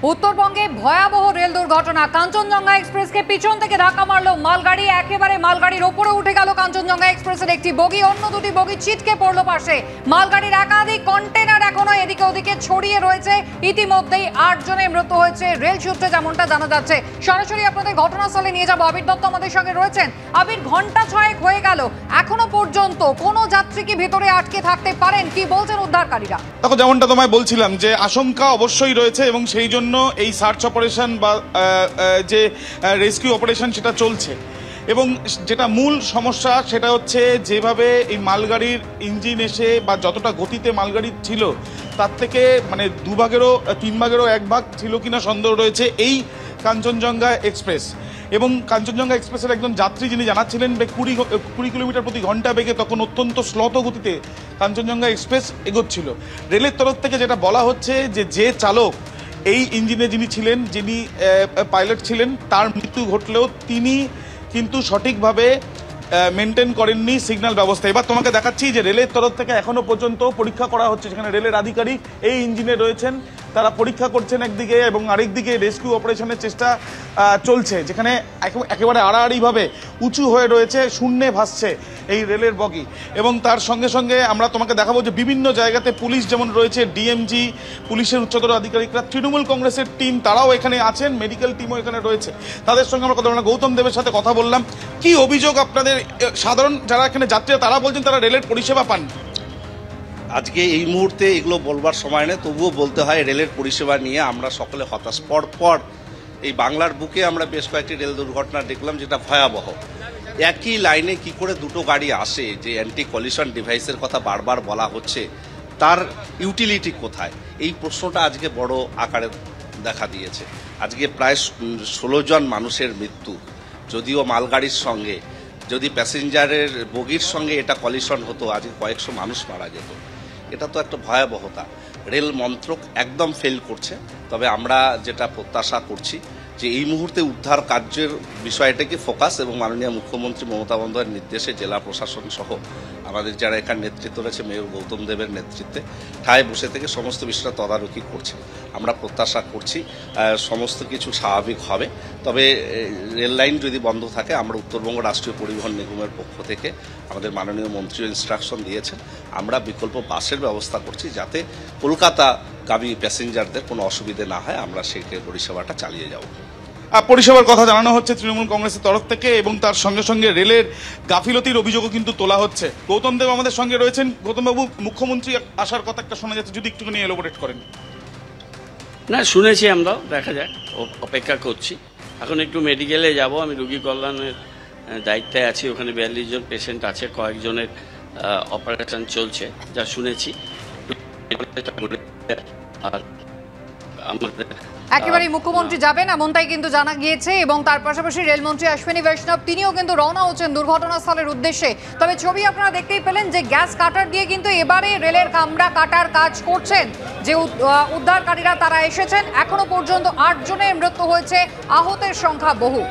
উত্তরবঙ্গে ভয়াবহ রেল দুর্ঘটনা। কাঞ্চনজঙ্ঘা এক্সপ্রেসকে পিছন থেকে ধাক্কা মারল মালগাড়ি। একেবারে মালগাড়ির ওপরে উঠে গেল কাঞ্চনজঙ্ঘা এক্সপ্রেসের একটি বগি। অন্য দুটি বগি ছিটকে পড়ল পাশে। মালগাড়ির একাধিক কন্টেনার এখনো এদিকে ওদিকে ছড়িয়ে রয়েছে। ইতিমধ্যেই 8 জনের মৃত্যু হয়েছে রেল সূত্রে, যেমনটা জানা যাচ্ছে। সরাসরি আপনাদের ঘটনাস্থলে নিয়ে যাব। আবির দত্ত আমাদের সঙ্গে রয়েছেন। আবির, ঘন্টা 6 হয়ে গেল, এখনো পর্যন্ত কোনো যাত্রী কি ভেতরে আটকে থাকতে পারেন? কি বলছেন উদ্ধারকারীরা? দেখো, যেমনটা তোমায় বলছিলাম যে আশঙ্কা অবশ্যই রয়েছে এবং সেই জন্য এই সার্চ অপারেশন বা যে রেস্কিউ অপারেশন সেটা চলছে। এবং যেটা মূল সমস্যা সেটা হচ্ছে যেভাবে এই মালগাড়ির ইঞ্জিন এসে বা যতটা গতিতে মালগাড়ি ছিল তার থেকে মানে 2 ভাগেরও 3 ভাগেরও 1 ভাগ ছিল কিনা সন্দেহ রয়েছে এই কাঞ্চনজঙ্ঘা এক্সপ্রেস। এবং কাঞ্চনজঙ্ঘা এক্সপ্রেসের একজন যাত্রী যিনি জানাচ্ছিলেন 20 কিলোমিটার প্রতি ঘন্টা বেগে তখন অত্যন্ত শ্লথ গতিতে কাঞ্চনজঙ্ঘা এক্সপ্রেস এগোচ্ছিল। রেলের তরফ থেকে যেটা বলা হচ্ছে যে চালক এই ইঞ্জিনে যিনি ছিলেন, যিনি পাইলট ছিলেন, তার মৃত্যু ঘটলেও তিনি কিন্তু সঠিকভাবে মেনটেন করেননি সিগন্যাল ব্যবস্থা। এবার তোমাকে দেখাচ্ছি যে রেলের তরফ থেকে এখনো পর্যন্ত পরীক্ষা করা হচ্ছে, যেখানে রেলের আধিকারিক এই ইঞ্জিনে রয়েছেন, তারা পরীক্ষা করছেন একদিকে এবং আরেকদিকে রেস্কিউ অপারেশনের চেষ্টা চলছে, যেখানে একেবারে আড়াআড়িভাবে উঁচু হয়ে রয়েছে, শূন্যে ভাসছে এই রেলের বগি। এবং তার সঙ্গে সঙ্গে আমরা তোমাকে দেখাবো যে বিভিন্ন জায়গাতে পুলিশ যেমন রয়েছে, ডিএমজি, পুলিশের উচ্চতর আধিকারিকরা, তৃণমূল কংগ্রেসের টিম তারাও এখানে আছেন, মেডিকেল টিমও এখানে রয়েছে। তাদের সঙ্গে আমরা কথা বললাম, গৌতম দেবের সাথে কথা বললাম। কি অভিযোগ আপনাদের? সাধারণ যারা এখানে যাত্রীরা তারা বলছেন তারা রেলের পরিষেবা পান। আজকে এই মুহূর্তে এগুলো বলবার সময় নেই, তবুও বলতে হয় রেলের পরিষেবা নিয়ে আমরা সকলে হতাশ। পর এই বাংলার বুকে আমরা বেশ কয়েকটি রেল দুর্ঘটনা দেখলাম যেটা ভয়াবহ। একই লাইনে কি করে দুটো গাড়ি আসে? যে অ্যান্টি কলিশন ডিভাইসের কথা বারবার বলা হচ্ছে, তার ইউটিলিটি কোথায়? এই প্রশ্নটা আজকে বড় আকারে দেখা দিয়েছে। আজকে প্রায় 16 জন মানুষের মৃত্যু, যদিও মালগাড়ির সঙ্গে যদি প্যাসেঞ্জারের বগির সঙ্গে এটা কলিশন হতো আজকে কয়েকশো মানুষ মারা যেত। এটা তো একটা ভয়াবহতা। রেল মন্ত্রক একদম ফেল করছে। তবে আমরা যেটা প্রত্যাশা করছি যে এই মুহূর্তে উদ্ধার কার্যের বিষয়টাকে ফোকাস এবং মাননীয় মুখ্যমন্ত্রী মমতা বন্দ্যোপাধ্যায়ের নির্দেশে জেলা প্রশাসন সহ আমাদের যারা এখানে নেতৃত্ব রয়েছে, মেয়র গৌতম দেবের নেতৃত্বে ঠায় বসে থেকে সমস্ত বিষয়টা তদারকি করছে। আমরা প্রত্যাশা করছি সমস্ত কিছু স্বাভাবিক হবে। তবে রেল লাইন যদি বন্ধ থাকে, আমরা উত্তরবঙ্গ রাষ্ট্রীয় পরিবহন নিগমের পক্ষ থেকে আমাদের মাননীয় মন্ত্রীও ইনস্ট্রাকশন দিয়েছেন, আমরা বিকল্প বাসের ব্যবস্থা করছি যাতে কলকাতাগামী প্যাসেঞ্জারদের কোনো অসুবিধে না হয়। আমরা সেই পরিষেবাটা চালিয়ে যাব। পরিষেবার কথা জানানো হচ্ছে তৃণমূল কংগ্রেসের তরফ থেকে এবং তার সঙ্গে সঙ্গে রেলের গাফিলতির অভিযোগও কিন্তু তোলা হচ্ছে। গৌতম দেব আমাদের সঙ্গে রয়েছেন। গৌতমবাবু, মুখ্যমন্ত্রী আসার কথা একটা শোনা যাচ্ছে, যদি একটুখানি এলোবোরেট করেন। না, শুনেছি, আমরা দেখা যাক, অপেক্ষা করছি। এখন একটু মেডিকেলে যাব, আমি রোগী কল্যাণের দায়িত্বে আছি। ওখানে 42 জন পেশেন্ট আছে, কয়েকজনের অপারেশন চলছে যা শুনেছি। আর আমাদের একেবারে মুখ্যমন্ত্রী যাবেন এমনটাই কিন্তু জানা গিয়েছে এবং তার পাশাপাশি রেলমন্ত্রী অশ্বিনী বৈষ্ণব তিনিও কিন্তু রওনা হচ্ছেন দুর্ঘটনাস্থলের উদ্দেশ্যে। তবে ছবি আপনারা দেখতেই পেলেন যে গ্যাস কাটার দিয়ে কিন্তু এবারে রেলের কামরা কাটার কাজ করছেন যে উদ্ধারকারীরা, তারা এসেছেন। এখনো পর্যন্ত 8 জনের মৃত্যু হয়েছে, আহতের সংখ্যা বহু।